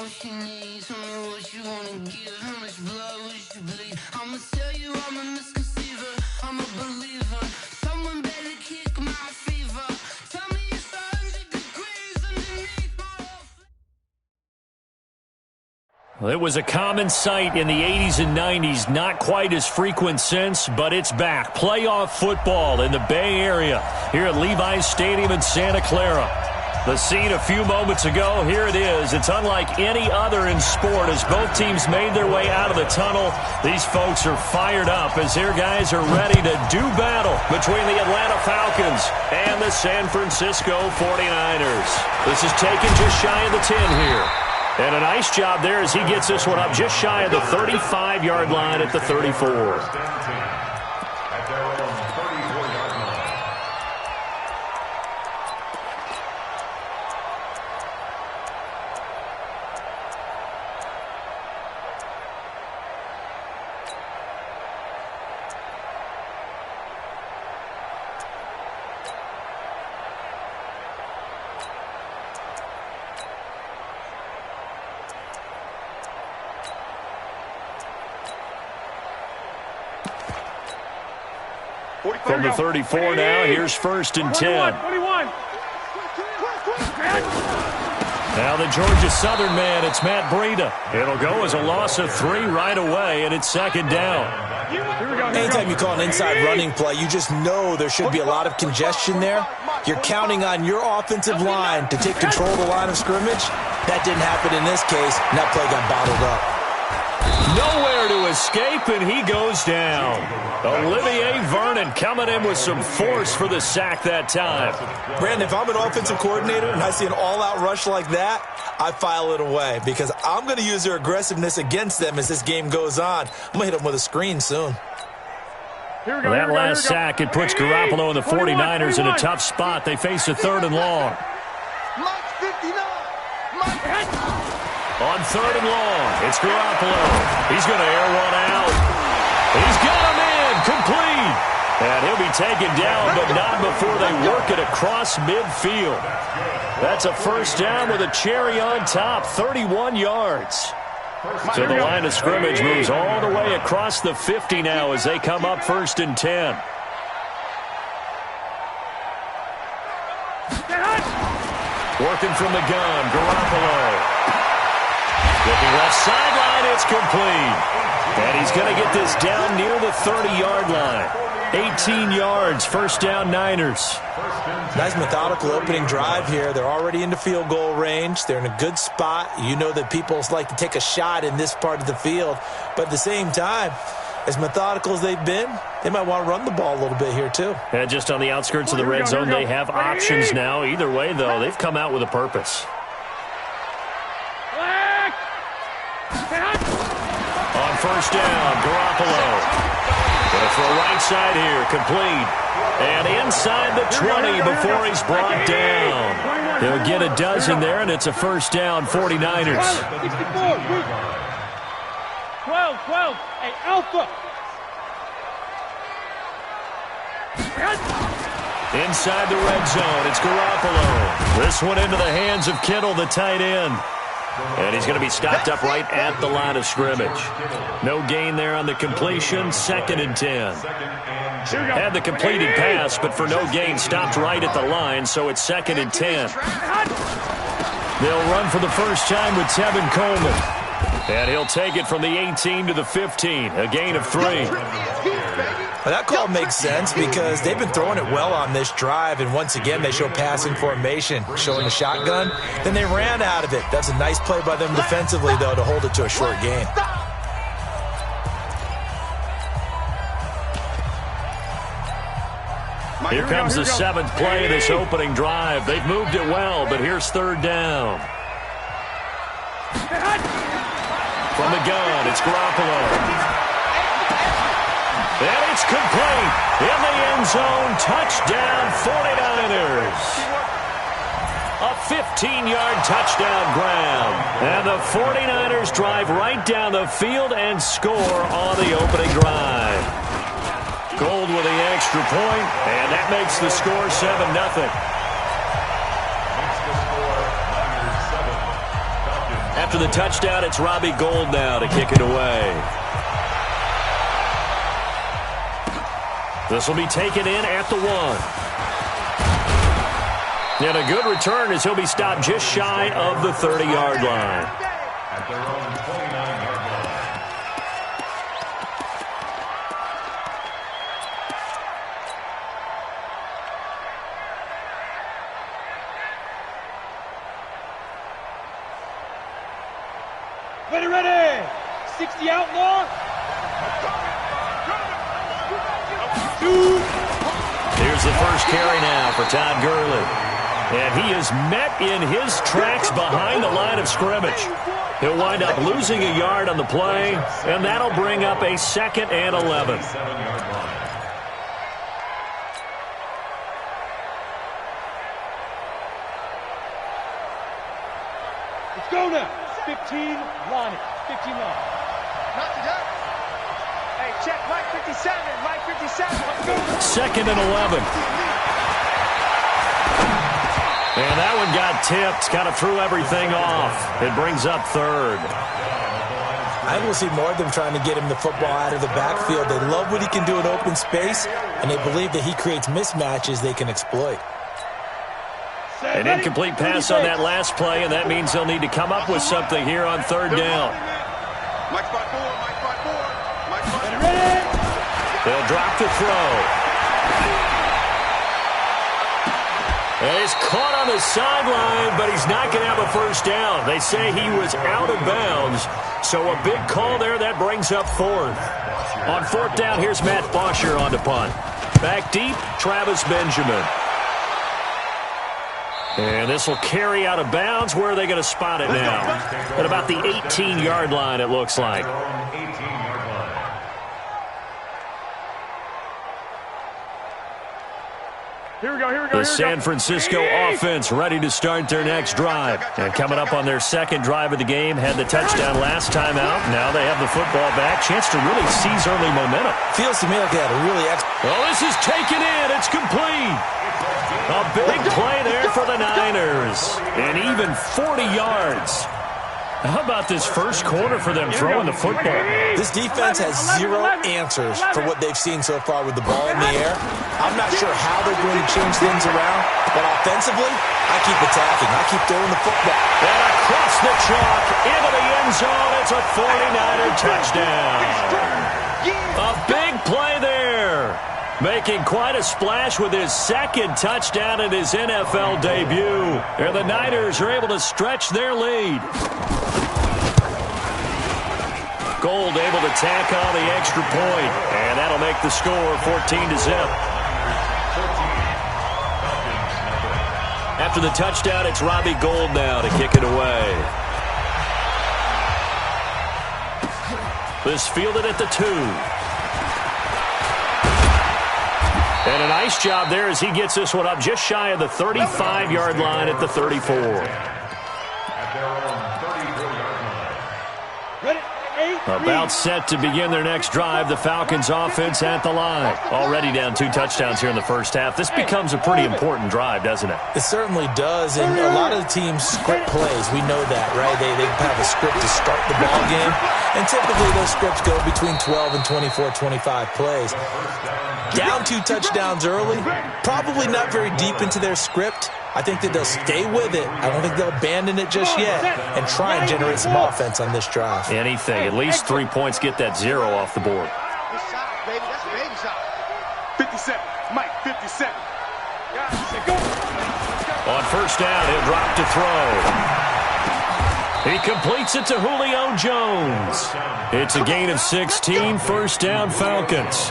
what you need, tell me what you wanna give, how much blood would you bleed? I'ma tell you I'm a misconceiver, I'm a believer. Someone better kick my fever. Tell me it's 100 degrees underneath my Well, it was a common sight in the 80s and 90s, not quite as frequent since, but it's back. Playoff football in the Bay Area here at Levi's Stadium in Santa Clara. The scene a few moments ago, here it is. It's unlike any other in sport as both teams made their way out of the tunnel. These folks are fired up as their guys are ready to do battle between the Atlanta Falcons and the San Francisco 49ers. This is taken just shy of the 10 here. And a nice job there as he gets this one up just shy of the 35-yard line at the 34. From the 34 now, here's 1st and 10. 21. Now the Georgia Southern man, it's Matt Breida. It'll go as a loss of 3 right away, and it's 2nd down. Anytime you call an inside running play, you just know there should be a lot of congestion there. You're counting on your offensive line to take control of the line of scrimmage. That didn't happen in this case, and that play got bottled up. Nowhere to escape, and he goes down. Olivier Vernon coming in with some force for the sack that time. Brandon, if I'm an offensive coordinator and I see an all-out rush like that, I file it away because I'm going to use their aggressiveness against them as this game goes on. I'm going to hit them with a screen soon. That last sack, it puts Garoppolo and the 49ers in a tough spot. They face a 3rd and long. On 3rd and long, it's Garoppolo. He's going to air one out. He's got him in, complete. And he'll be taken down, but not before they work it across midfield. That's a 1st down with a cherry on top, 31 yards. So the line of scrimmage moves all the way across the 50 now as they come up 1st and 10. Working from the gun, Garoppolo. Looking left sideline, it's complete. And he's going to get this down near the 30-yard line. 18 yards, 1st down Niners. Nice methodical opening drive here. They're already into field goal range. They're in a good spot. You know that people like to take a shot in this part of the field. But at the same time, as methodical as they've been, they might want to run the ball a little bit here too. And just on the outskirts of the red zone, they have options now. Either way, though, they've come out with a purpose. On 1st down, Garoppolo. Gonna throw right side here, complete. And inside the 20 before he's brought down. They'll get a dozen there, and it's a 1st down, 49ers. 12. Hey, Alpha. Inside the red zone, it's Garoppolo. This one into the hands of Kittle, the tight end. And he's going to be stopped up right at the line of scrimmage. No gain there on the completion, 2nd and 10. Had the completed pass, but for no gain, stopped right at the line, so it's 2nd and 10. They'll run for the first time with Tevin Coleman. And he'll take it from the 18 to the 15, a gain of 3. Well, that call makes sense because they've been throwing it well on this drive, and once again they show passing formation, showing the shotgun. Then they ran out of it. That's a nice play by them defensively, though, to hold it to a short gain. Here comes the 7th play of this opening drive. They've moved it well, but here's 3rd down. From the gun, it's Garoppolo. And it's complete. In the end zone, touchdown 49ers. A 15-yard touchdown grab. And the 49ers drive right down the field and score on the opening drive. Gold with the extra point, and that makes the score 7-0. After the touchdown, it's Robbie Gould now to kick it away. This will be taken in at the 1. And a good return as he'll be stopped just shy of the 30-yard line. At their own 29-yard line. Ready. 60 outlaw. Here's the first carry now for Todd Gurley. And he is met in his tracks behind the line of scrimmage. He'll wind up losing a yard on the play, and that'll bring up a 2nd and 11. Let's go now. 15, line it. 15 line. Not today. Hey, check Mike 57. Mike 57. Let's go. 2nd and 11. And that one got tipped. Kind of threw everything off. It brings up 3rd. I will see more of them trying to get him the football out of the backfield. They love what he can do in open space, and they believe that he creates mismatches they can exploit. An incomplete pass on that last play, and that means they'll need to come up with something here on 3rd down. Mike spot 4. Mike spot 4. Mike spot 4. They'll drop the throw. And he's caught on the sideline, but he's not going to have a first down. They say he was out of bounds, so a big call there. That brings up 4th. On 4th down, here's Matt Bosher on to punt. Back deep, Travis Benjamin. And this will carry out of bounds. Where are they going to spot it now? At about the 18-yard line, it looks like. Here we go. The San Francisco offense ready to start their next drive. And coming up on their 2nd drive of the game, had the touchdown last time out. Now they have the football back. Chance to really seize early momentum. Feels to me like they had a really Well, this is taken in. It's complete. A big play there for the Niners. And even 40 yards. How about this first quarter for them throwing the football? This defense has 0 answers for what they've seen so far with the ball in the air. I'm not sure how they're going to change things around, but offensively, I keep attacking. I keep throwing the football. And across the chalk, into the end zone, it's a 49er touchdown. A big play there. Making quite a splash with his 2nd touchdown in his NFL debut. And the Niners are able to stretch their lead. Gould able to tack on the extra point, and that'll make the score 14-0. After the touchdown, it's Robbie Gould now to kick it away. This fielded at the 2. And a nice job there as he gets this one up just shy of the 35-yard line at the 34. At their own 34-yard line. Ready. 8. About set to begin their next drive. The Falcons offense at the line. Already down 2 touchdowns here in the first half. This becomes a pretty important drive, doesn't it? It certainly does, and a lot of the teams script plays. We know that, right? They have a script to start the ball game, and typically those scripts go between 12 and 24, 25 plays. Down 2 touchdowns early, probably not very deep into their script. I think that they'll stay with it. I don't think they'll abandon it just yet and try and generate some offense on this drive. Anything. At least 3 points, get that 0 off the board. Good shot, baby. That's a baby shot. 57. Mike, 57. On first down, he'll drop to throw. He completes it to Julio Jones. It's a gain of 16, first down Falcons.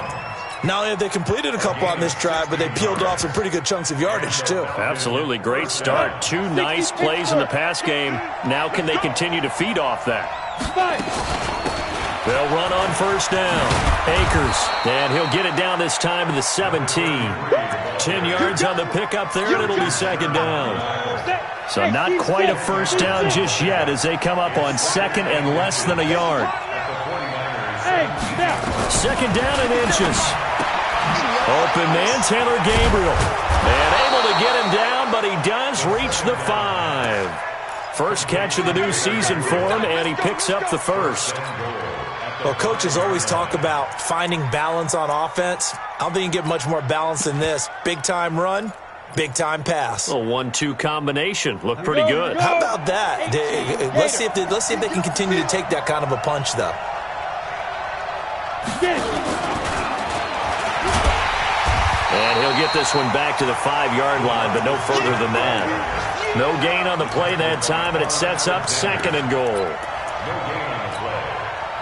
Not only have they completed a couple on this drive, but they peeled off some pretty good chunks of yardage, too. Absolutely. Great start. 2 nice plays in the pass game. Now can they continue to feed off that? They'll run on first down. Akers, and he'll get it down this time to the 17. 10 yards on the pickup there, and it'll be 2nd down. So not quite a first down just yet as they come up on 2nd and less than a yard. 2nd down and inches. Open man, Taylor Gabriel. And able to get him down, but he does reach the 5. First catch of the new season for him, and he picks up the first. Well, coaches always talk about finding balance on offense. I don't think you can get much more balance than this. Big-time run, big-time pass. A 1-2 combination. Looked pretty good. How about that? Let's see if they can continue to take that kind of a punch, though. And he'll get this one back to the 5-yard line, but no further than that. No gain on the play that time, and it sets up 2nd and goal.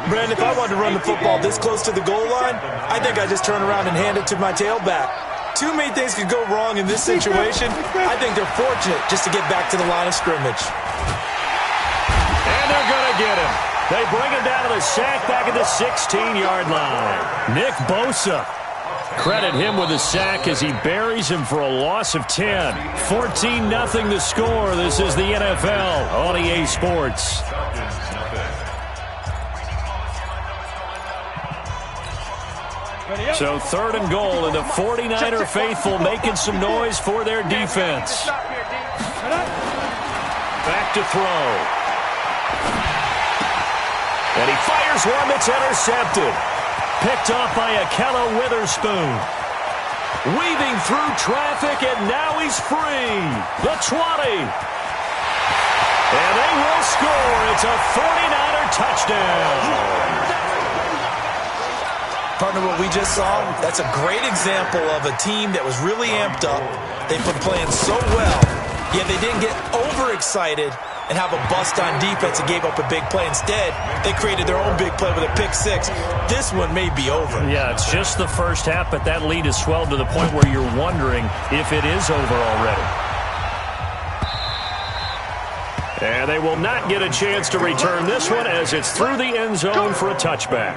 Brandon, if I wanted to run the football this close to the goal line, I think I just turn around and hand it to my tailback. Too many things could go wrong in this situation. I think they're fortunate just to get back to the line of scrimmage. And they're going to get him. They bring him down to the sack back at the 16-yard line. Nick Bosa. Credit him with a sack as he buries him for a loss of 10. 14-0 the score. This is the NFL on EA Sports. So 3rd and goal, and the 49er faithful making some noise for their defense. Back to throw. And he fires one that's intercepted. Picked off by Akella Witherspoon. Weaving through traffic, and now he's free. The 20. And they will score. It's a 49er touchdown. Partner, what we just saw, that's a great example of a team that was really amped up. They've been playing so well, yet they didn't get overexcited and have a bust on defense and gave up a big play. Instead, they created their own big play with a pick six. This one may be over. Yeah, it's just the first half, but that lead has swelled to the point where you're wondering if it is over already. And they will not get a chance to return this one as it's through the end zone for a touchback.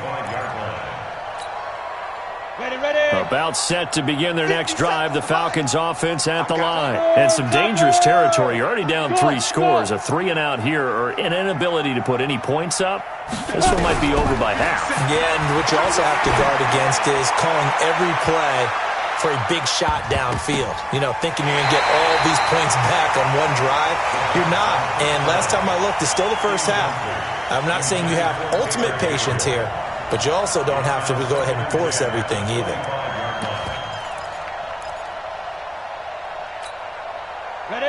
About set to begin their next drive, the Falcons offense at the line. And some dangerous territory. You're already down 3 scores. A 3-and-out here, or an inability to put any points up. This one might be over by half. Yeah, and what you also have to guard against is calling every play for a big shot downfield. You know, thinking you're going to get all these points back on one drive. You're not. And last time I looked, it's still the first half. I'm not saying you have ultimate patience here, but you also don't have to go ahead and force everything either.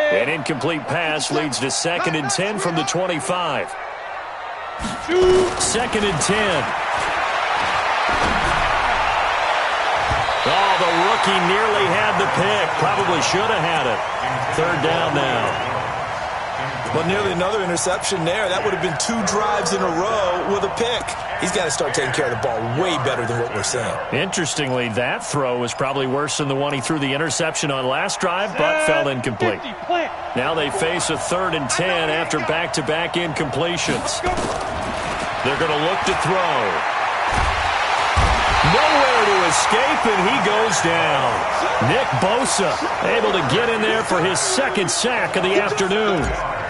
An incomplete pass leads to 2nd and 10 from the 25. 2nd and 10. Oh, the rookie nearly had the pick. Probably should have had it. 3rd down now. Well, nearly another interception there. That would have been 2 drives in a row with a pick. He's got to start taking care of the ball way better than what we're seeing. Interestingly, that throw was probably worse than the one he threw the interception on last drive, but fell incomplete. Now they face a 3rd and 10 after back-to-back incompletions. They're going to look to throw. Nowhere to escape, and he goes down. Nick Bosa able to get in there for his 2nd sack of the afternoon.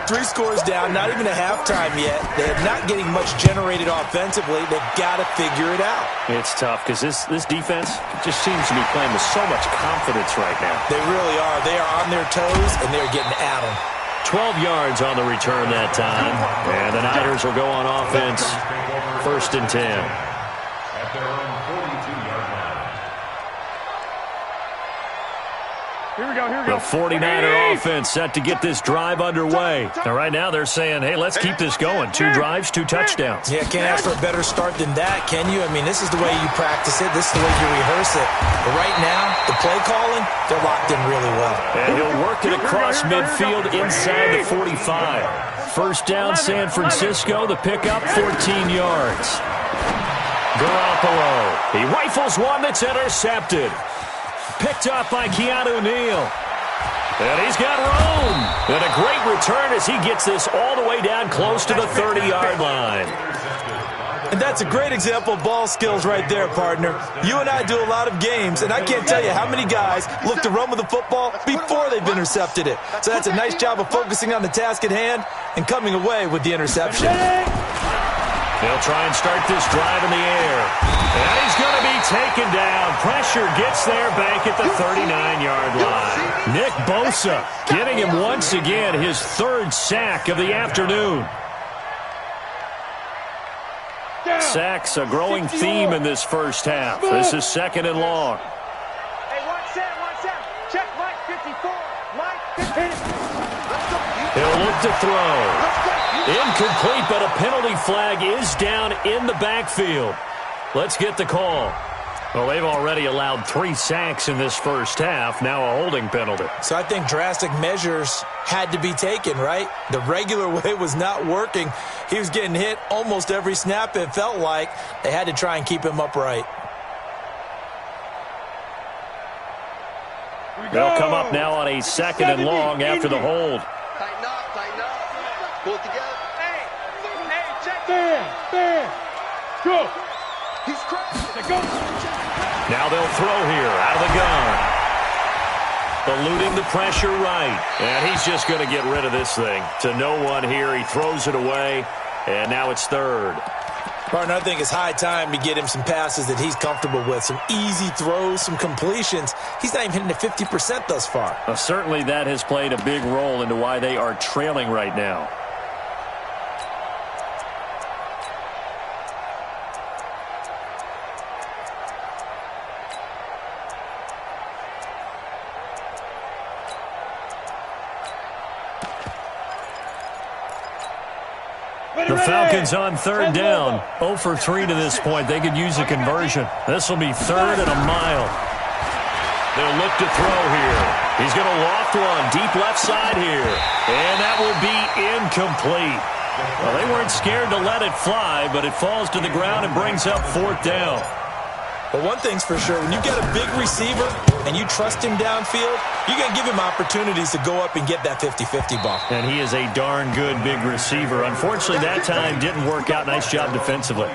3 scores down, not even a halftime yet. They're not getting much generated offensively. They've got to figure it out. It's tough because this defense just seems to be playing with so much confidence right now. They really are. They are on their toes, and they're getting at them. 12 yards on the return that time. And the Niners will go on offense. 1st and 10. At their own 42-yard line. Here we go. The 49er offense set to get this drive underway. Now, right now they're saying, hey, let's keep this going. 2 drives, 2 touchdowns. Yeah, can't ask for a better start than that, can you? I mean, this is the way you practice it. This is the way you rehearse it. But right now, the play calling, they're locked in really well. And he'll work it across midfield inside the 45. 1st down, San Francisco. The pickup, 14 yards. Garoppolo. He rifles one that's intercepted. Picked up by Keanu Neal. And he's got room. And a great return as he gets this all the way down close to the 30-yard line. And that's a great example of ball skills right there, partner. You and I do a lot of games, and I can't tell you how many guys look to run with the football before they've intercepted it. So that's a nice job of focusing on the task at hand and coming away with the interception. They'll try and start this drive in the air. And he's going to be taken down. Pressure gets there back at the 39-yard line. Nick Bosa getting him once again his third sack of the afternoon. Sacks a growing theme in this first half. This is second and long. Hey, 1 7. Check Mike 54. Mike 50. He'll look to throw. Incomplete, but a penalty flag is down in the backfield. Let's get the call. Well, they've already allowed 3 sacks in this first half, now a holding penalty. So I think drastic measures had to be taken, right? The regular way was not working. He was getting hit almost every snap, it felt like. They had to try and keep him upright. They'll come up now on a second and long after the hold. Tighten up. Pull it together. Hey, check. Bam. Go. He's crashing. Go. Now they'll throw here out of the gun. Eluding the pressure right. And he's just going to get rid of this thing. To no one here. He throws it away. And now it's third. Partner, I think it's high time to get him some passes that he's comfortable with. Some easy throws, some completions. He's not even hitting the 50% thus far. Well, certainly that has played a big role into why they are trailing right now. The Falcons on third down. 0 for 3 to this point. They could use a conversion. This will be third and a mile. They'll look to throw here. He's going to loft one deep left side here. And that will be incomplete. Well, they weren't scared to let it fly, but it falls to the ground and brings up fourth down. But one thing's for sure, when you get a big receiver and you trust him downfield, you're going to give him opportunities to go up and get that 50-50 ball. And he is a darn good big receiver. Unfortunately, that time didn't work out. Nice job defensively.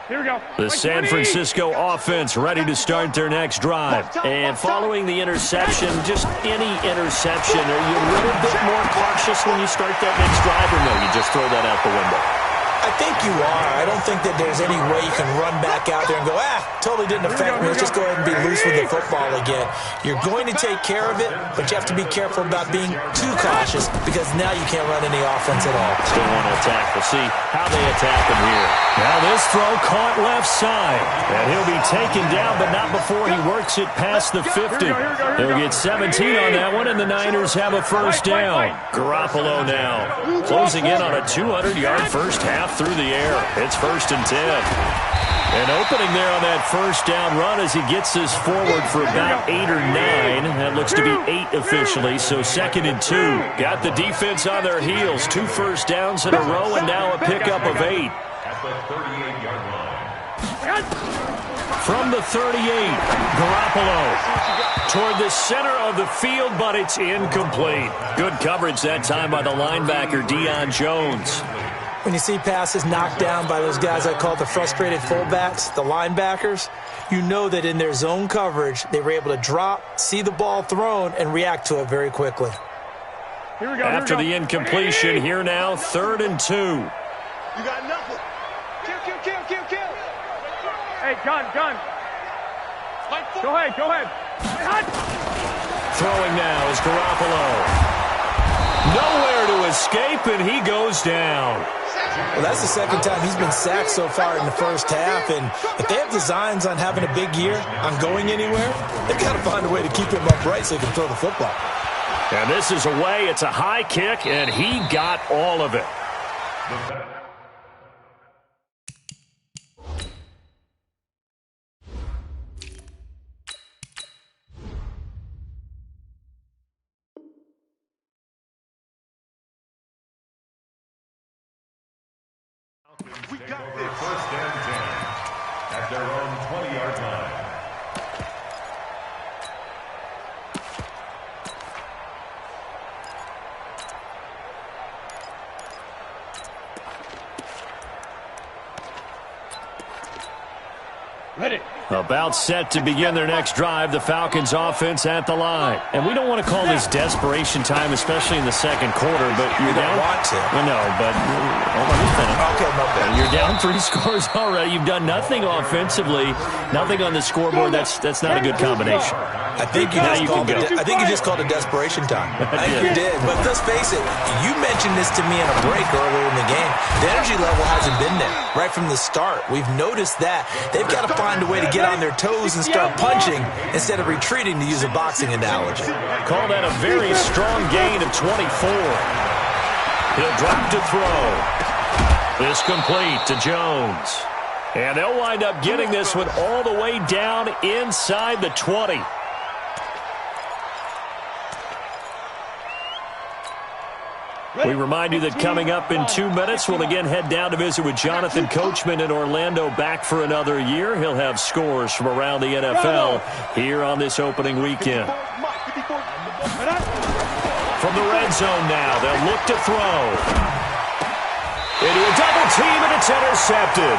Here we go. The San Francisco offense ready to start their next drive. And following the interception, just any interception, are you a little bit more cautious when you start that next drive, or no, you just throw that out the window? I think you are. I don't think that there's any way you can run back out there and go, totally didn't affect me. Let's just go ahead and be loose with the football again. You're going to take care of it, but you have to be careful about being too cautious because now you can't run any offense at all. Still want to attack. We'll see how they attack him here. Now this throw caught left side. And he'll be taken down, but not before he works it past the 50. He'll get 17 on that one, and the Niners have a first down. Garoppolo now closing in on a 200-yard first half through the air. It's 1st and 10. And opening there on that first down run as he gets this forward for about 8 or 9. That looks to be 8 officially, so 2nd and 2. Got the defense on their heels. 2 first downs in a row and now a pickup of 8. At the 38-yard line. From the 38, Garoppolo toward the center of the field, but it's incomplete. Good coverage that time by the linebacker, Deion Jones. When you see passes knocked down by those guys I call the frustrated fullbacks, the linebackers, you know that in their zone coverage, they were able to drop, see the ball thrown, and react to it very quickly. Here we go. After the incompletion, here now, 3rd and 2. You got nothing. Kill. Hey, gun. Go ahead. Throwing now is Garoppolo. Nowhere to escape, and he goes down. Well, that's the 2nd time he's been sacked so far in the first half, and if they have designs on having a big year, on going anywhere, they've got to find a way to keep him upright so he can throw the football. And this is away. It's a high kick, and he got all of it. We got this. 1st and 10 at their own 20-yard line. Ready. About set to begin their next drive, the Falcons offense at the line. And we don't want to call this desperation time, especially in the second quarter, but you're down. Want to. Well, no, but hold on, just a minute. Okay, my bad. You're down 3 scores already. You've done nothing offensively, nothing on the scoreboard. That's not a good combination. I think you just called it desperation time. I think you did. But let's face it, you mentioned this to me in a break earlier in the game. The energy level hasn't been there right from the start. We've noticed that. They've got to find a way to get on their toes and start punching instead of retreating, to use a boxing analogy. Call that a very strong gain of 24. He'll drop to throw. This complete to Jones. And they'll wind up getting this one all the way down inside the 20. We remind you that coming up in 2 minutes, we'll again head down to visit with Jonathan Coachman in Orlando, back for another year. He'll have scores from around the NFL here on this opening weekend. From the red zone now, they'll look to throw. Into a double team, and it's intercepted.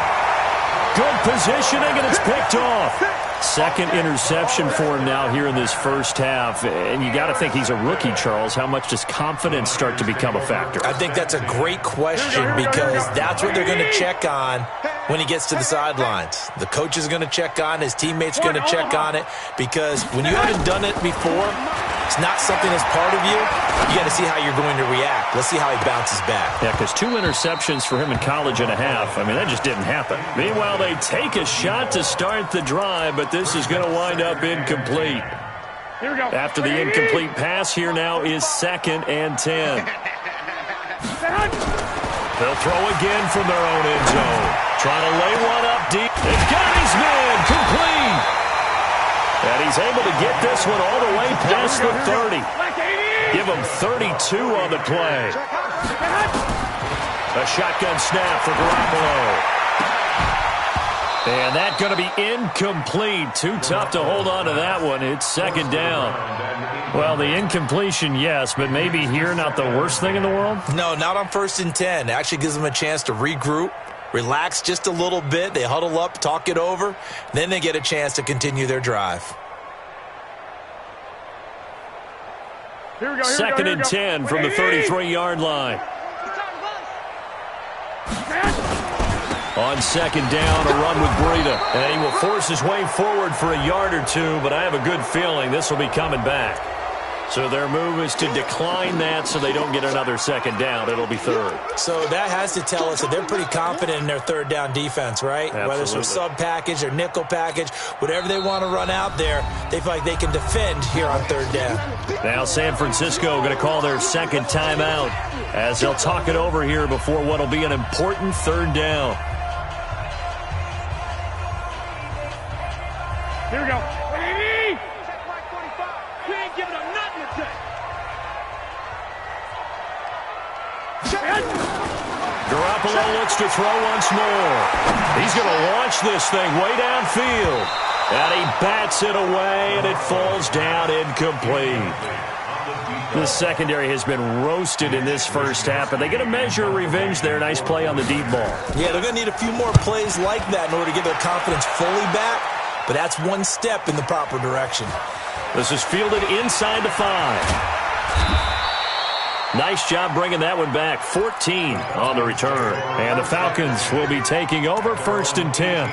Good positioning, and it's picked off. Second interception for him now here in this first half. And you got to think he's a rookie, Charles. How much does confidence start to become a factor? I think that's a great question, because that's what they're going to check on when he gets to the sidelines. The coach is going to check on, his teammates are going to check on it, because when you haven't done it before, it's not something that's part of you. You got to see how you're going to react. Let's see how he bounces back. Yeah, because 2 interceptions for him in college and a half. I mean, that just didn't happen. Meanwhile, they take a shot to start the drive, but this is going to wind up incomplete. Here we go. After the incomplete pass, here now is 2nd and 10. They'll throw again from their own end zone. Trying to lay one up deep. They've got his man complete. And he's able to get this one all the way past the 30. Give him 32 on the play. A shotgun snap for Garoppolo. And that's going to be incomplete. Too tough to hold on to that one. It's 2nd down. Well, the incompletion, yes, but maybe here not the worst thing in the world? No, not on 1st and 10. It actually gives them a chance to regroup, relax just a little bit. They huddle up, talk it over. Then they get a chance to continue their drive. Here we go. 2nd and 10 from the 33-yard line. On 2nd down, a run with Breida. And he will force his way forward for a yard or two, but I have a good feeling this will be coming back. So their move is to decline that so they don't get another 2nd down. It'll be 3rd. So that has to tell us that they're pretty confident in their 3rd down defense, right? Absolutely. Whether it's their sub package or nickel package, whatever they want to run out there, they feel like they can defend here on 3rd down. Now San Francisco going to call their 2nd timeout as they'll talk it over here before what will be an important 3rd down. Here we go. Baby! You ain't giving them nothing today. Garoppolo looks to throw once more. He's going to launch this thing way downfield. And he bats it away, and it falls down incomplete. The secondary has been roasted in this first half, but they get a measure of revenge there. Nice play on the deep ball. Yeah, they're going to need a few more plays like that in order to get their confidence fully back. But that's one step in the proper direction. This is fielded inside the 5. Nice job bringing that one back. 14 on the return. And the Falcons will be taking over 1st and 10.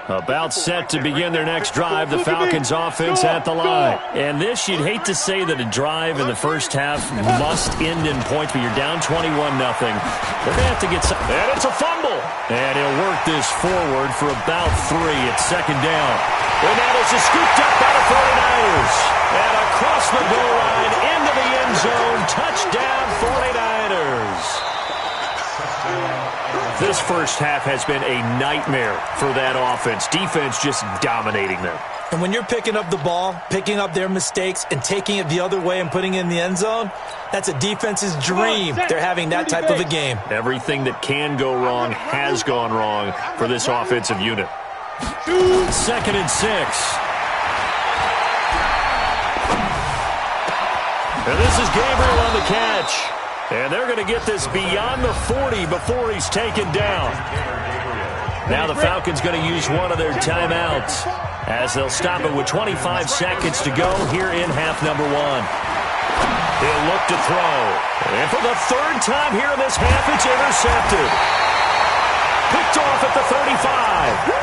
About set to begin their next drive, the Falcons offense at the line. And this, you'd hate to say that a drive in the first half must end in points, but you're down 21-0. They're going to have to get some. And it's a fumble. And he'll work this forward for about 3. It's 2nd down. And now this is scooped up by the 49ers. And across the goal line into the end zone. Touchdown 49ers. This first half has been a nightmare for that offense. Defense just dominating them. And when you're picking up the ball, picking up their mistakes, and taking it the other way and putting it in the end zone, that's a defense's dream. They're having that type of a game. Everything that can go wrong has gone wrong for this offensive unit. 2nd and 6. And this is Gabriel on the catch. And they're going to get this beyond the 40 before he's taken down. Now the Falcons going to use one of their timeouts as they'll stop it with 25 seconds to go here in half number 1. He'll look to throw. And for the third time here in this half, it's intercepted. Picked off at the 35.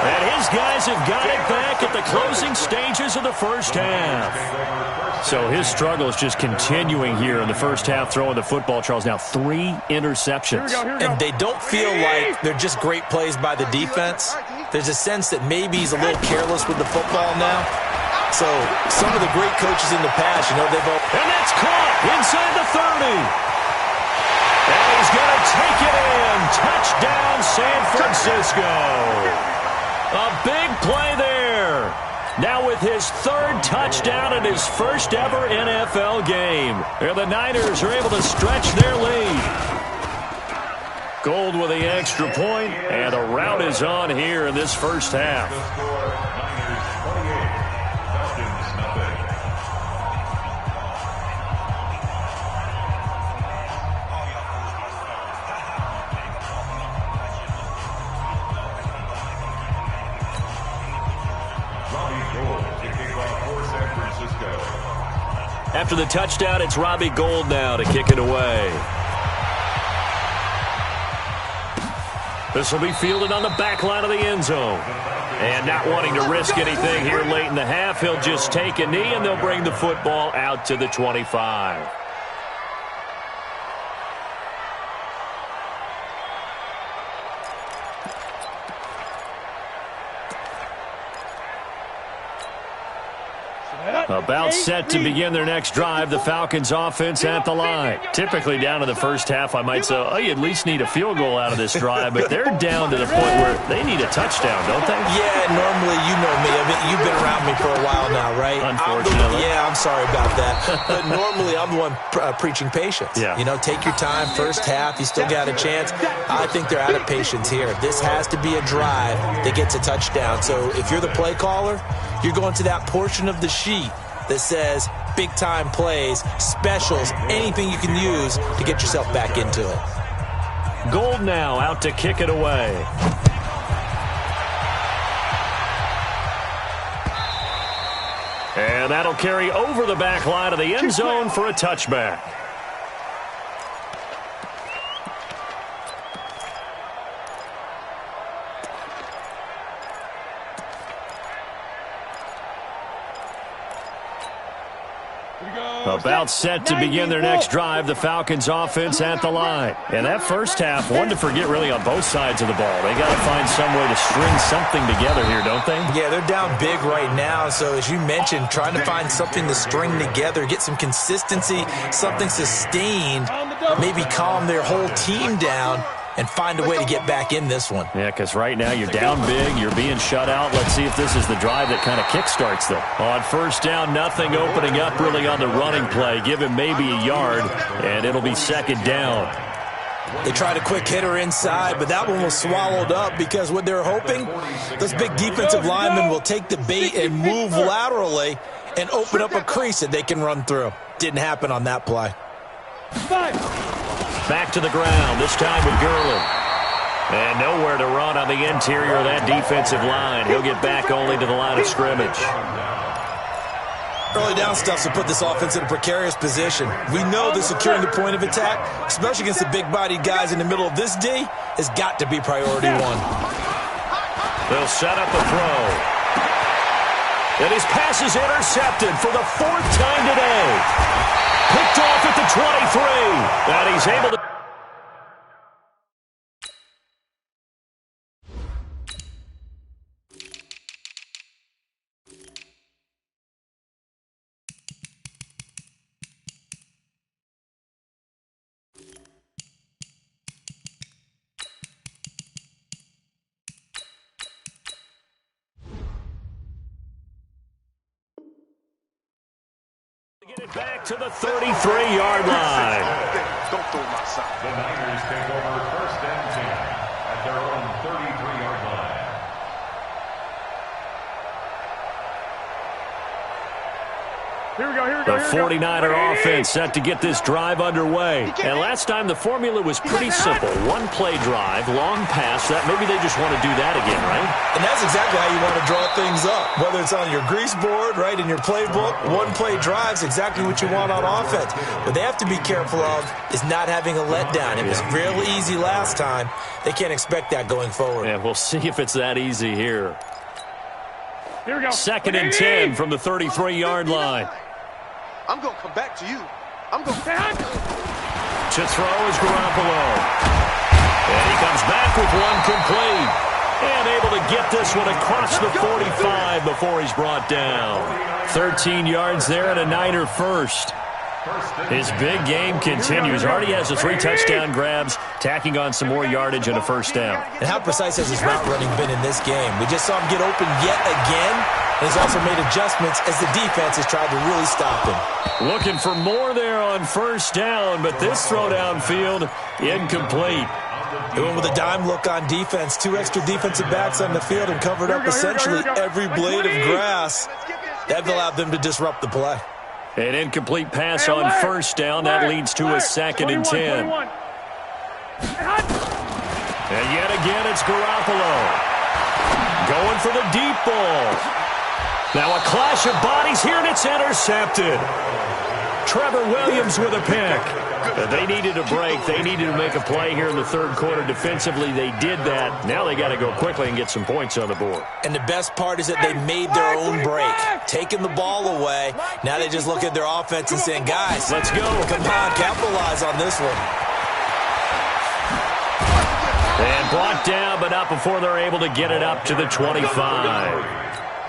And his guys have got it back at the closing stages of the first half. So his struggle is just continuing here in the first half, throwing the football, Charles. Now 3 interceptions. And they don't feel like they're just great plays by the defense. There's a sense that maybe he's a little careless with the football now. So some of the great coaches in the past, you know, they've all... And that's caught inside the 30. And he's going to take it in. Touchdown, San Francisco. A big play there. Now with his 3rd touchdown in his first ever NFL game. And the Niners are able to stretch their lead. Gold with the extra point, and the rout is on here in this first half. After the touchdown, it's Robbie Gould now to kick it away. This will be fielded on the back line of the end zone. And not wanting to risk anything here late in the half, he'll just take a knee, and they'll bring the football out to the 25. About set to begin their next drive, the Falcons offense at the line. Typically down to the first half, I might say, oh, you at least need a field goal out of this drive, but they're down to the point where they need a touchdown, don't they? Yeah, normally, you know me. I mean, you've been around me for a while now, right? Unfortunately. I'm sorry about that. But normally, I'm the one preaching patience. Yeah. You know, take your time, first half, you still got a chance. I think they're out of patience here. This has to be a drive that gets a touchdown. So if you're the play caller, you're going to that portion of the sheet that says big-time plays, specials, anything you can use to get yourself back into it. Gould now out to kick it away. And that'll carry over the back line of the end zone for a touchback. About set to begin their next drive, the Falcons offense at the line. And that first half, one to forget really on both sides of the ball. They got to find some way to string something together here, don't they? Yeah, they're down big right now. So as you mentioned, trying to find something to string together, get some consistency, something sustained, maybe calm their whole team down and find a way to get back in this one. Yeah, because right now you're down big, you're being shut out. Let's see if this is the drive that kind of kickstarts them. On first down, nothing opening up really on the running play. Give him maybe a yard, and it'll be second down. They tried a quick hitter inside, but that one was swallowed up because what they're hoping, those big defensive linemen will take the bait and move laterally and open up a crease that they can run through. Didn't happen on that play. Back to the ground, this time with Gurley. And nowhere to run on the interior of that defensive line. He'll get back only to the line of scrimmage. Early down stuff to put this offense in a precarious position. We know that securing the point of attack, especially against the big-bodied guys in the middle of this D, has got to be priority one. They'll set up a throw. And his pass is intercepted for the 4th time today. Picked off at the 23. And he's able to... Get it back to the 33-yard line. Don't throw my side. The Niners take over first and 10 at their own 33-yard line. The 49er offense set to get this drive underway. And last time the formula was pretty simple. One play drive, long pass. That maybe they just want to do that again, right? And that's exactly how you want to draw things up. Whether it's on your grease board, right, in your playbook, one play drive's exactly what you want on offense. What they have to be careful of is not having a letdown. It was real easy last time. They can't expect that going forward. Yeah, we'll see if it's that easy here. Here we go. 2nd and 10 from the 33-yard line. I'm going to come back to you. I'm going to... To throw is Garoppolo. And he comes back with one complete. And able to get this one across the 45 before he's brought down. 13 yards there and a Niner first. His big game continues. Already has the 3 touchdown grabs, tacking on some more yardage and a first down. And how precise has his route running been in this game? We just saw him get open yet again. And he's also made adjustments as the defense has tried to really stop him. Looking for more there on first down, but this throw downfield, incomplete. They went with a dime look on defense. 2 extra defensive backs on the field and covered up essentially every blade of grass. That allowed them to disrupt the play. An incomplete pass on first down. That leads to a 2nd and 10. And yet again, it's Garoppolo. Going for the deep ball. Now a clash of bodies here, and it's intercepted. Trevor Williams with a pick. They needed a break. They needed to make a play here in the 3rd quarter defensively. They did that. Now they got to go quickly and get some points on the board. And the best part is that they made their own break. Taking the ball away. Now they just look at their offense and saying, guys, let's go. Come on, capitalize on this one. And brought down, but not before they're able to get it up to the 25.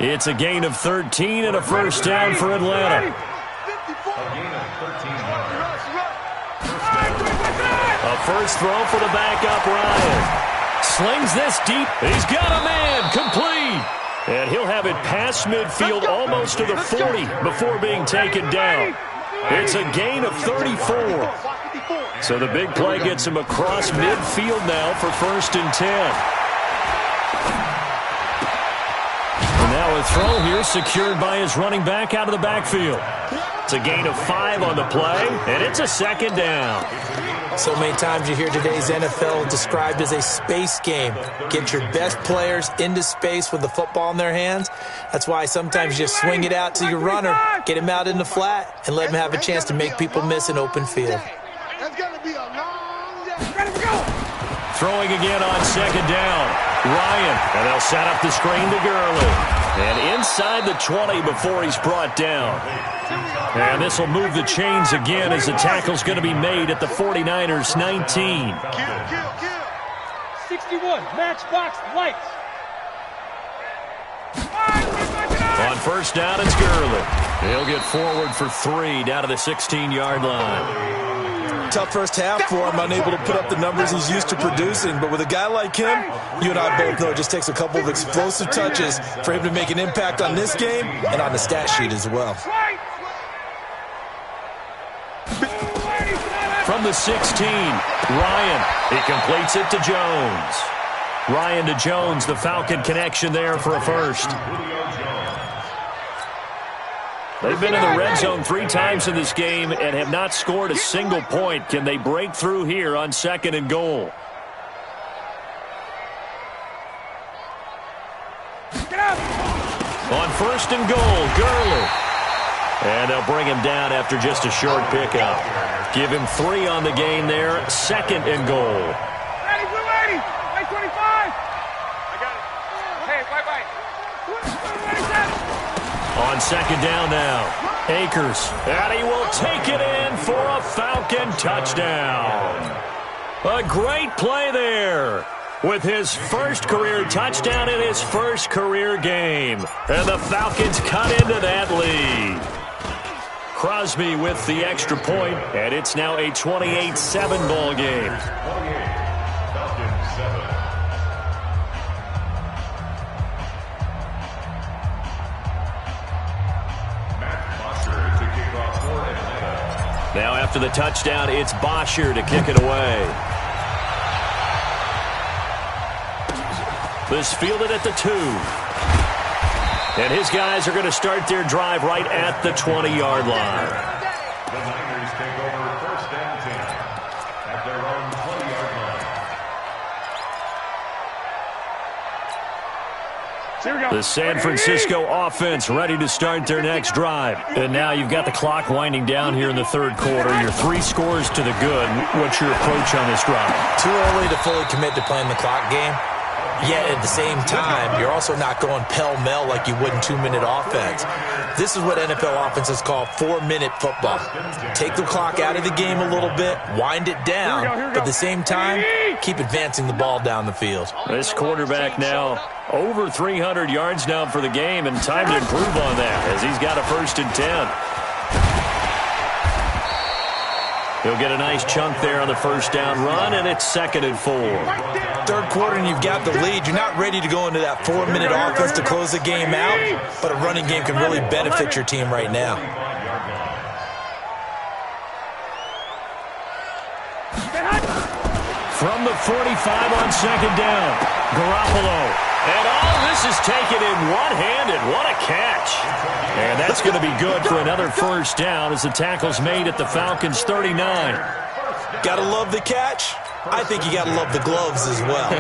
It's a gain of 13 and a first down for Atlanta. A first throw for the backup, Ryan. Slings this deep. He's got a man. Complete. And he'll have it past midfield almost to the 40 before being taken down. It's a gain of 34. So the big play gets him across midfield now for 1st and 10. And now a throw here secured by his running back out of the backfield. It's a gain of 5 on the play, and it's a 2nd down. So many times you hear today's NFL described as a space game. Get your best players into space with the football in their hands. That's why sometimes you just swing it out to your runner, get him out in the flat, and let him have a chance to make people miss an open field. Throwing again on 2nd down. Ryan, and they'll set up the screen to Gurley. And inside the 20 before he's brought down. And this will move the chains again as the tackle's going to be made at the 49ers 19. 61, matchbox lights. On first down, it's Gurley. He'll get forward for 3 down to the 16-yard line. Tough first half for him, unable to put up the numbers he's used to producing. But with a guy like him, you and I both know it just takes a couple of explosive touches for him to make an impact on this game and on the stat sheet as well. From the 16, Ryan. He completes it to Jones. Ryan to Jones, the Falcon connection there for a first. They've been in the red zone 3 times in this game and have not scored a single point. Can they break through here on 2nd and goal? On 1st and goal, Gurley. And they'll bring him down after just a short pickup. Give him 3 on the gain there. 2nd and goal. Ready, blue 80, 25. I got it. Hey, bye-bye. On 2nd down now, Akers, and he will take it in for a Falcon touchdown. A great play there with his first career touchdown in his first career game. And the Falcons cut into that lead. Crosby with the extra point, and it's now a 28-7 ball game. Now after the touchdown, it's Bosher to kick it away. This fielded at the 2. And his guys are going to start their drive right at the 20-yard line. The Niners take over first and 10 at their own 20-yard line. The San Francisco offense ready to start their next drive. And now you've got the clock winding down here in the third quarter. You're 3 scores to the good. What's your approach on this drive? Too early to fully commit to playing the clock game. Yet at the same time, you're also not going pell-mell like you would in 2-minute offense. This is what NFL offenses call 4-minute football. Take the clock out of the game a little bit, wind it down, but at the same time, keep advancing the ball down the field. This quarterback now over 300 yards now for the game, and time to improve on that as he's got a 1st and 10. He'll get a nice chunk there on the first down run, and it's 2nd and 4. Third quarter, and you've got the lead. You're not ready to go into that 4-minute offense to close the game out, but a running game can really benefit your team right now. From the 45 on 2nd down, Garoppolo. And all this is taken in one-handed. What a catch. And that's going to be good for another first down as the tackle's made at the Falcons' 39. Gotta love the catch. I think you gotta love the gloves as well.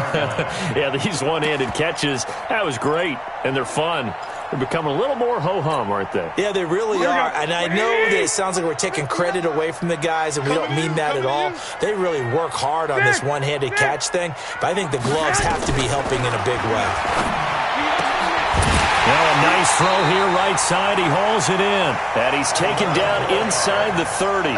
Yeah, these one-handed catches, that was great, and they're fun. They're becoming a little more ho-hum, aren't they? Yeah, they really are. And I know that it sounds like we're taking credit away from the guys, and we don't mean that at all. They really work hard on this one-handed catch thing, but I think the gloves have to be helping in a big way. Now a nice throw here right side. He hauls it in. And he's taken down inside the 30.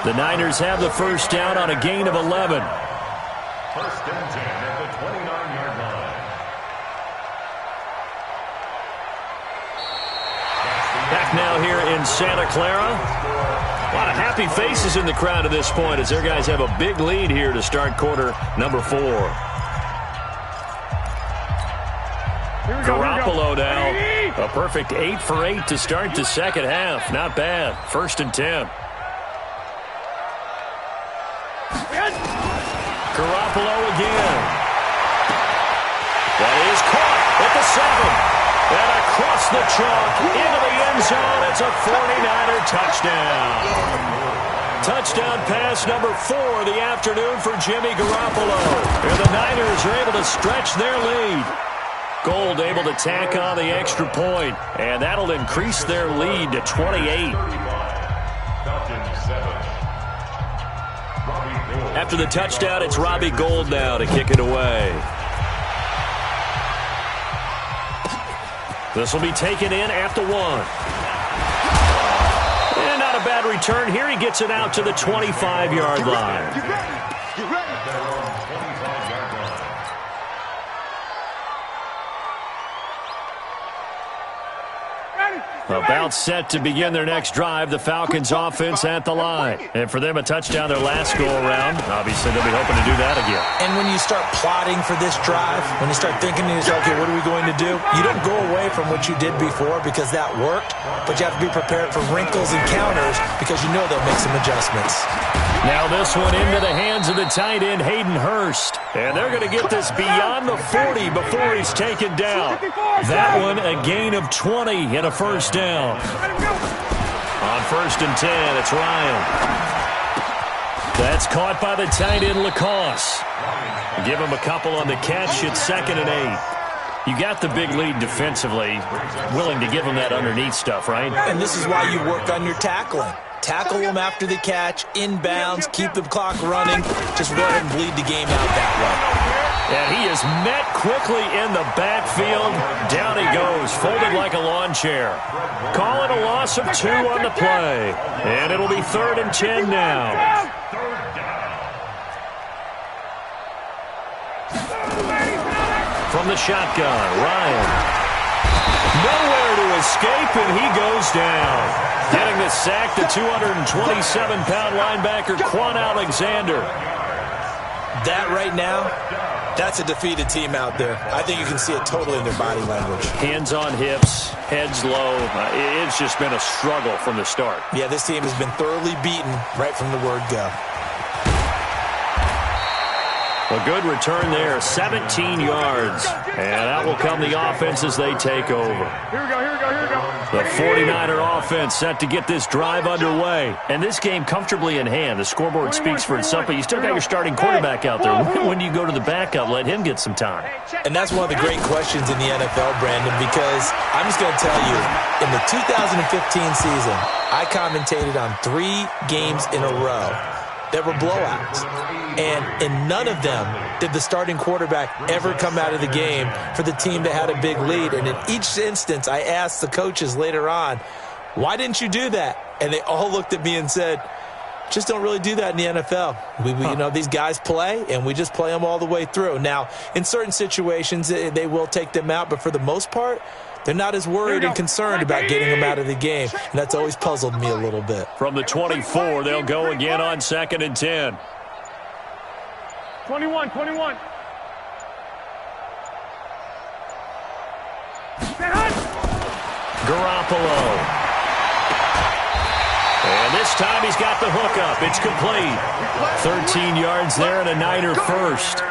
The Niners have the first down on a gain of 11. 1st and 10 at the 29-yard line. Back now here in Santa Clara. A lot of happy faces in the crowd at this point as their guys have a big lead here to start quarter number 4. Garoppolo now. A perfect 8 for 8 to start the second half. Not bad. 1st and 10. Garoppolo again. That is caught at the 7. And across the chalk into the end zone. It's a 49er touchdown. Touchdown pass number 4 of the afternoon for Jimmy Garoppolo. And the Niners are able to stretch their lead. Gold able to tack on the extra point, and that'll increase their lead to 28. After the touchdown, it's Robbie Gould now to kick it away. This will be taken in at the 1. And not a bad return here. He gets it out to the 25-yard line. Get ready. About set to begin their next drive. The Falcons offense at the line. And for them, a touchdown their last go-around. Obviously, they'll be hoping to do that again. And when you start plotting for this drive, when you start thinking to yourself, okay, what are we going to do? You don't go away from what you did before because that worked, but you have to be prepared for wrinkles and counters because you know they'll make some adjustments. Now this one into the hands of the tight end, Hayden Hurst. And they're going to get this beyond the 40 before he's taken down. That one a gain of 20 and a first down. On 1st and 10, it's Ryan. That's caught by the tight end, Lacoste. Give him a couple on the catch. It's 2nd and 8. You got the big lead defensively. Willing to give him that underneath stuff, right? And this is why you work on your tackling. Tackle them after the catch, inbounds, keep the clock running. Just go ahead and bleed the game out that way. And he is met quickly in the backfield. Down he goes, folded like a lawn chair. Call it a loss of 2 on the play. And it'll be 3rd and 10 now. From the shotgun, Ryan. Nowhere to escape, and he goes down. Getting the sack, the 227-pound linebacker, Quan Alexander. That right now, that's a defeated team out there. I think you can see it totally in their body language. Hands on hips, heads low. It's just been a struggle from the start. Yeah, this team has been thoroughly beaten right from the word go. A good return there, 17 yards. And out will come the offense as they take over. Here we go, here we go, here we go. The 49er offense set to get this drive underway. And this game comfortably in hand. The scoreboard speaks for itself, but you still got your starting quarterback out there. When do you go to the backup? Let him get some time. And that's one of the great questions in the NFL, Brandon, because I'm just going to tell you, in the 2015 season, I commentated on 3 games in a row that were blowouts. And in none of them did the starting quarterback ever come out of the game for the team that had a big lead. And in each instance, I asked the coaches later on, why didn't you do that? And they all looked at me and said, just don't really do that in the NFL. You know, these guys play, and we just play them all the way through. Now, in certain situations, they will take them out, but for the most part, they're not as worried and concerned about getting them out of the game, and that's always puzzled me a little bit. From the 24, they'll go again on 2nd and 10. 21. Garoppolo. And this time he's got the hookup. It's complete. 13 yards there and a Niner first.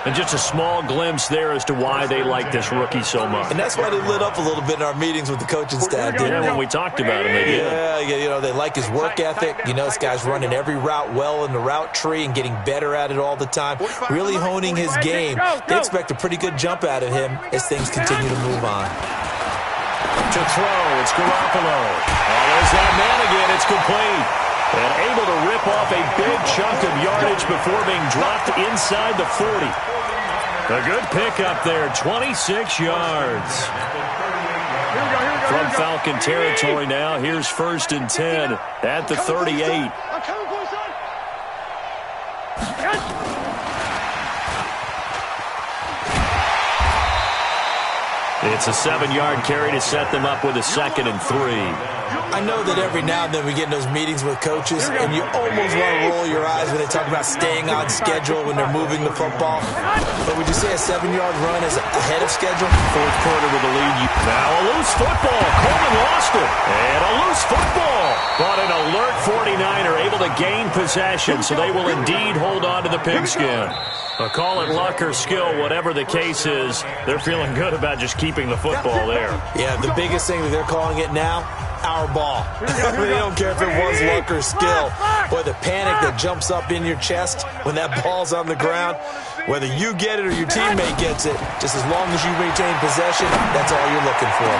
And just a small glimpse there as to why they like this rookie so much. And that's why they lit up a little bit in our meetings with the coaching staff. Yeah, when we talked about him, they did. Yeah, you know, they like his work ethic. You know, this guy's running every route well in the route tree and getting better at it all the time, really honing his game. They expect a pretty good jump out of him as things continue to move on. To throw, it's Garoppolo. Oh, there's that man again. It's complete. And able to rip off a big chunk of yardage before being dropped inside the 40. A good pickup there, 26 yards. From Falcon territory now, here's 1st and 10 at the 38. It's a 7-yard carry to set them up with a 2nd and 3. I know that every now and then we get in those meetings with coaches, and you almost want to roll your eyes when they talk about staying on schedule when they're moving the football. But would you say a 7-yard run is ahead of schedule? 4th quarter with the lead. Now a loose football. Coleman lost it. And a loose football. But an alert 49er able to gain possession, so they will indeed hold on to the pigskin. Call it luck or skill, whatever the case is, they're feeling good about just keeping the football there. Yeah, the biggest thing that they're calling it now, our ball. They don't care if it was luck or skill. Boy, the panic that jumps up in your chest when that ball's on the ground, whether you get it or your teammate gets it, just as long as you retain possession, that's all you're looking for.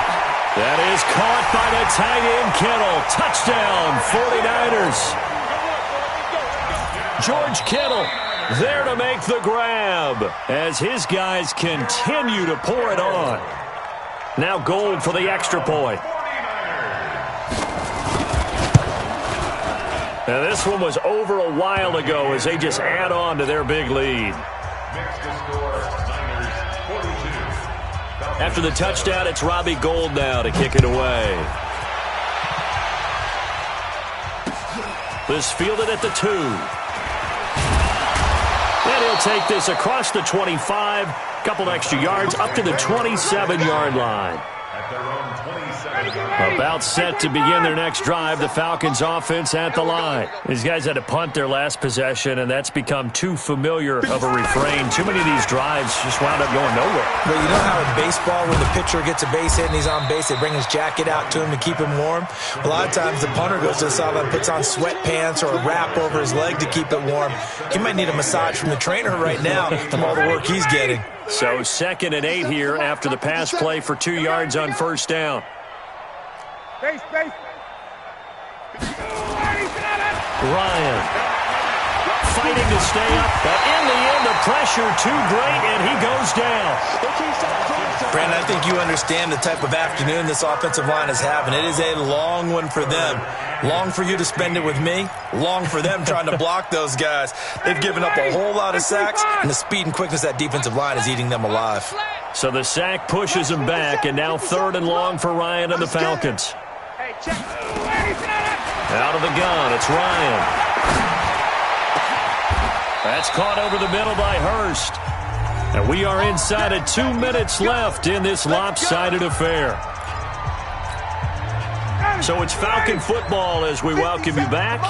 That is caught by the tight end, Kittle. Touchdown, 49ers. George Kittle there to make the grab as his guys continue to pour it on. Now Gold for the extra point. Now this one was over a while ago as they just add on to their big lead. After the touchdown, it's Robbie Gould now to kick it away. This fielded at the 2. And he'll take this across the 25, couple extra yards, up to the 27-yard line. About set to begin their next drive, the Falcons offense at the line. These guys had to punt their last possession, and that's become too familiar of a refrain. Too many of these drives just wound up going nowhere. Well, you know how in baseball, when the pitcher gets a base hit and he's on base, they bring his jacket out to him to keep him warm? A lot of times the punter goes to the sideline, puts on sweatpants or a wrap over his leg to keep it warm. He might need a massage from the trainer right now from all the work he's getting. So 2nd and 8 here after the pass play for 2 yards on first down. Base. Ryan fighting to stay up, but in the end the pressure too great and he goes down. Brandon, I think you understand the type of afternoon this offensive line is having. It is a long one for them. Long for you to spend it with me. Long for them trying to block those guys. They've given up a whole lot of sacks, and the speed and quickness of that defensive line is eating them alive. So the sack pushes them back, and now 3rd and long for Ryan and the Falcons. Out of the gun, it's Ryan. That's caught over the middle by Hurst. And we are inside of 2 minutes left in this lopsided affair. So it's Falcon football as we welcome you back.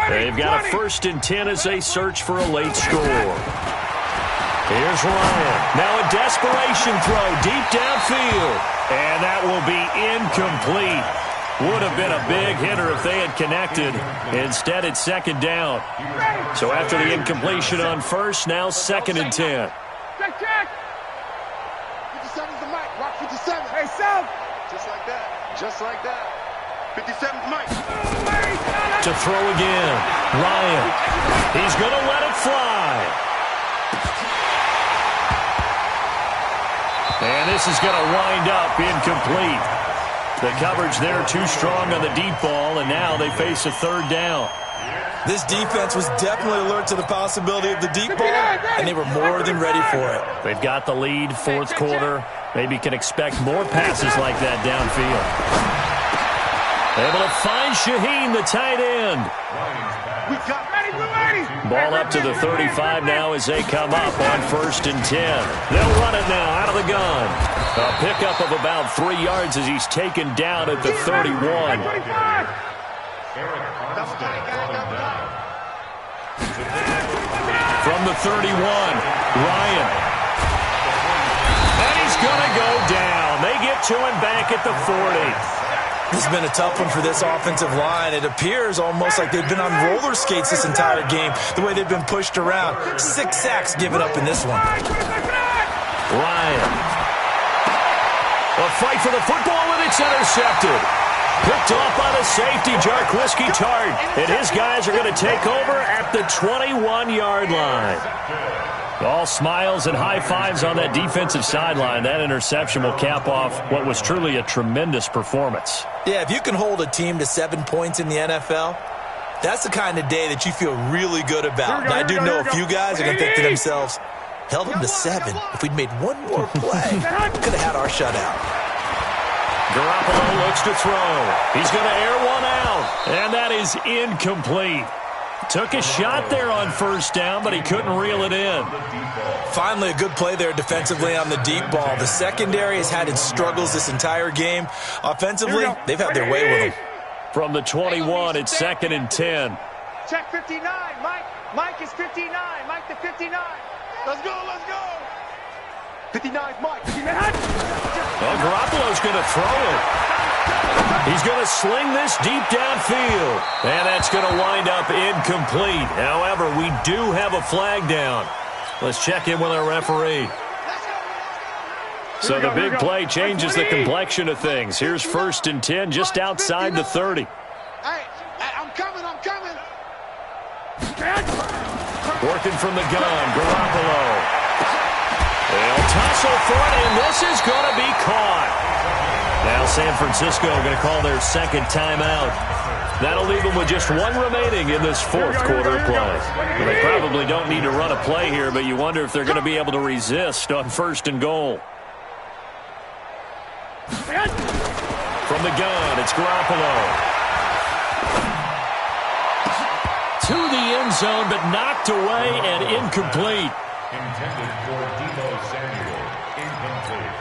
They've got a 1st and 10 as they search for a late score. Here's Ryan. Now a desperation throw deep downfield. And that will be incomplete. Would have been a big hitter if they had connected. Instead, it's second down. So after the incompletion on first, now 2nd and 10. Check, check. 57's the mic. Rock 57. Hey, South. Just like that. Just like that. 57's Mike. To throw again. Ryan. He's going to let it fly. And this is going to wind up incomplete. The coverage there too strong on the deep ball, and now they face a 3rd down. This defense was definitely alert to the possibility of the deep ball, and they were more than ready for it. They've got the lead, 4th quarter. Maybe can expect more passes like that downfield. Able to find Shaheen, the tight end. We got Ball up to the 35 now as they come up on 1st and 10. They'll run it now out of the gun. A pickup of about 3 yards as he's taken down at the 31. From the 31, Ryan. And he's going to go down. They get to him back at the 40. This has been a tough one for this offensive line. It appears almost like they've been on roller skates this entire game, the way they've been pushed around. 6 sacks given up in this one. Ryan. A fight for the football, and it's intercepted. Picked off by the safety, Jarquiski Tart. And his guys are going to take over at the 21-yard line. All smiles and high fives on that defensive sideline. That interception will cap off what was truly a tremendous performance. Yeah, if you can hold a team to 7 points in the NFL, that's the kind of day that you feel really good about. And I do know a few guys are going to think to themselves, held them to 7. If we'd made one more play, could have had our shutout. Garoppolo looks to throw. He's going to air one out. And that is incomplete. Took a shot there on 1st down, but he couldn't reel it in. Finally, a good play there defensively on the deep ball. The secondary has had its struggles this entire game. Offensively, they've had their way with them. From the 21, it's 2nd and 10. Check 59. Mike is 59. Mike to 59. Let's go, let's go. 59's Mike. Well, Garoppolo's going to throw it. He's going to sling this deep downfield. And that's going to wind up incomplete. However, we do have a flag down. Let's check in with our referee. So the big play changes the complexion of things. Here's 1st and 10 just outside the 30. Hey, I'm coming. Working from the gun, Garoppolo. They'll tussle for it, and this is going to be caught. Now San Francisco going to call their 2nd timeout. That'll leave them with just 1 remaining in this 4th quarter of play. Well, they probably don't need to run a play here, but you wonder if they're going to be able to resist on 1st and goal. From the gun, it's Garoppolo. To the end zone, but knocked away and incomplete. Intended for Deebo Samuel. Incomplete.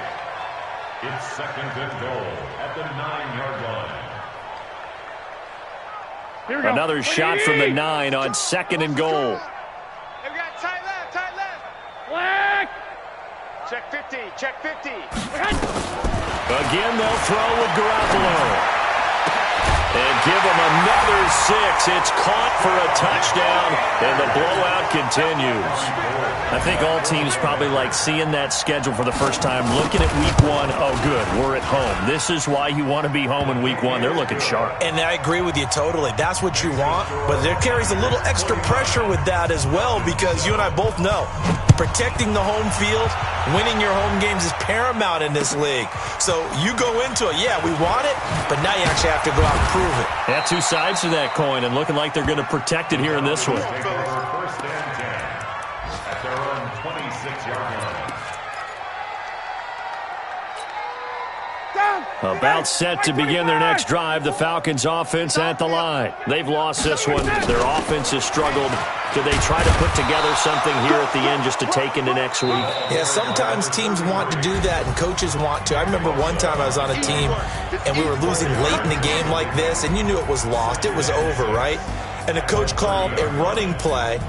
It's 2nd and goal at the 9-yard line. Another shot from the 9 on 2nd and goal. Hey, we got tight left. Black. Check 50. Check 50. Again, they'll throw with Garoppolo. And give him another 6. It's caught for a touchdown, and the blowout continues. I think all teams probably like seeing that schedule for the first time, looking at week 1. Oh, good, we're at home. This is why you want to be home in week 1. They're looking sharp. And I agree with you totally. That's what you want, but there carries a little extra pressure with that as well, because you and I both know protecting the home field, winning your home games is paramount in this league. So you go into it, yeah, we want it, but now you actually have to go out and prove it. Yeah, 2 sides to that coin, and looking like they're going to protect it here in this one. 1st and 10 at their own 26-yard line. About set to begin their next drive, the Falcons offense at the line. They've lost this one. Their offense has struggled. Do they try to put together something here at the end just to take into next week? Yeah, sometimes teams want to do that and coaches want to. I remember one time I was on a team and we were losing late in the game like this, and you knew it was lost. It was over, right? And the coach called a running play